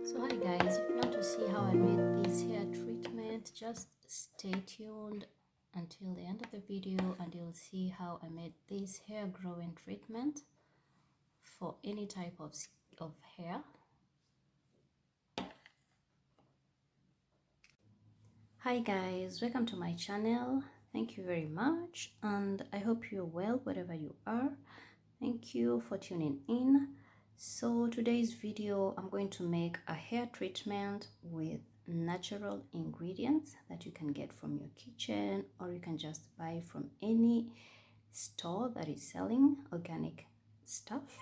So hi guys, if you want to see how I made this hair treatment, just stay tuned until the end of the video and you'll see how I made this hair growing treatment for any type of hair. Hi guys, welcome to my channel. Thank you very much and I hope you're well wherever you are. Thank you for tuning in. So today's video, I'm going to make a hair treatment with natural ingredients that you can get from your kitchen, or you can just buy from any store that is selling organic stuff.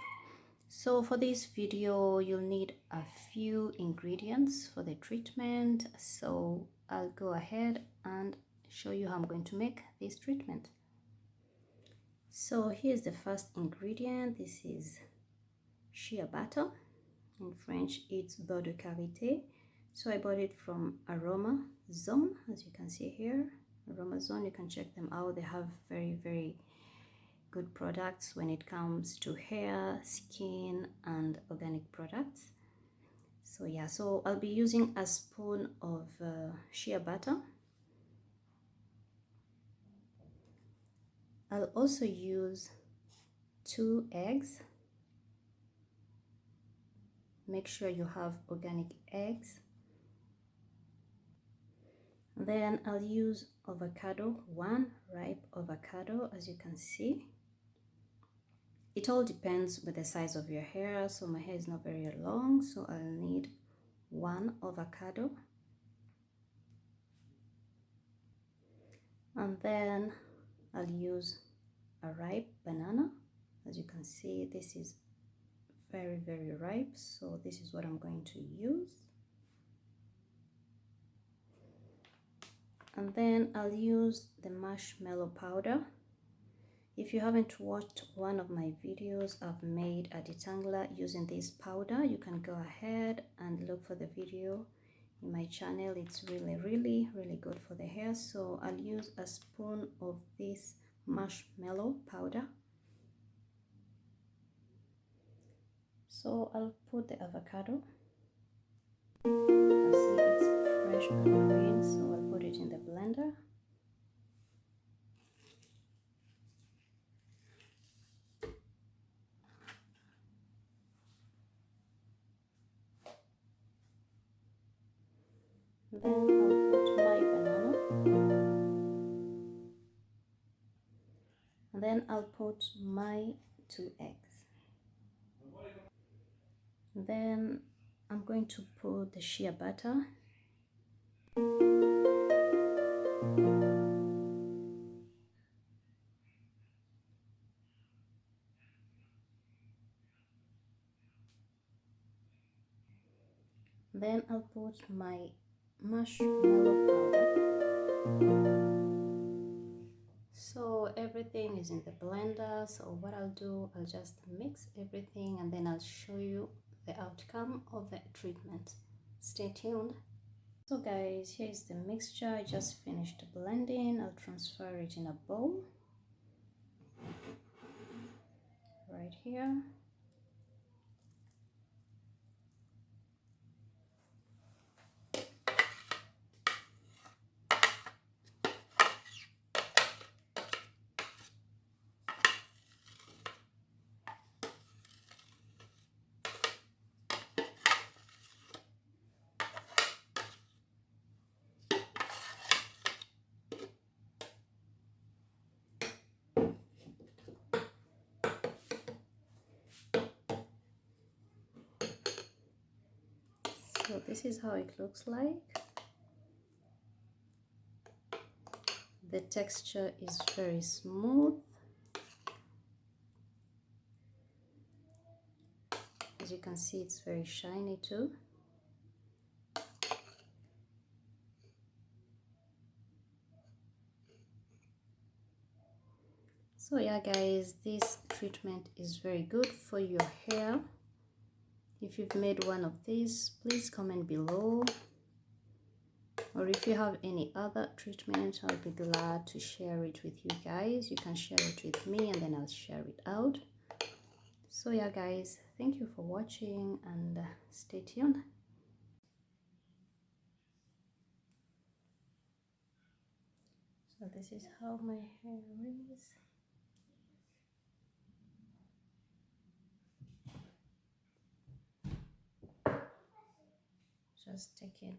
So for this video, you'll need a few ingredients for the treatment. So I'll go ahead and show you how I'm going to make this treatment. So here's the first ingredient. This is Sheabutter. In French, it's beurre de karité. So I bought it from Aroma Zone, as you can see here. Aroma Zone, you can check them out. They have very good products when it comes to hair, skin, and organic products. So yeah, so I'll be using a spoon of shea butter. I'll also use 2 eggs. Make sure you have organic eggs. Then I'll use avocado, 1 ripe avocado, as you can see. It all depends with the size of your hair. So my hair is not very long, so I'll need 1 avocado. And then I'll use a ripe banana. As you can see, this is very ripe, so this is what I'm going to use. And then I'll use the marshmallow powder. If you haven't watched one of my videos, I've made a detangler using this powder. You can go ahead and look for the video in my channel. It's really good for the hair. So I'll use a spoon of this marshmallow powder. So I'll put the avocado. You can see it's fresh and green, so I'll put it in the blender. Then I'll put my banana. And then I'll put my 2 eggs. Then I'm going to put the shea butter. Then I'll put my marshmallow powder. So everything is in the blender. So what I'll do, I'll just mix everything and then I'll show you the outcome of the treatment. Stay tuned. So guys, here's the mixture. I just finished blending. I'll transfer it in a bowl right here. So this is how it looks like. The texture is very smooth. As you can see, it's very shiny too. So yeah guys, this treatment is very good for your hair. If you've made one of these, please comment below. Or if you have any other treatment, I'll be glad to share it with you guys. You can share it with me and then I'll share it out. So yeah guys, thank you for watching and stay tuned. So this is how my hair is. Just take it.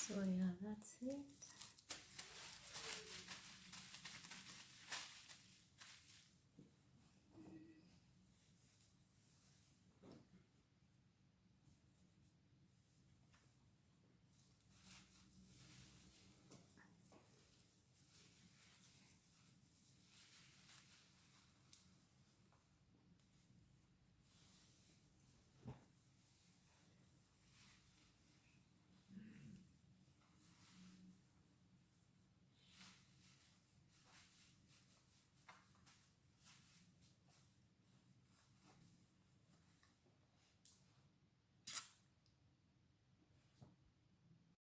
So yeah, that's it.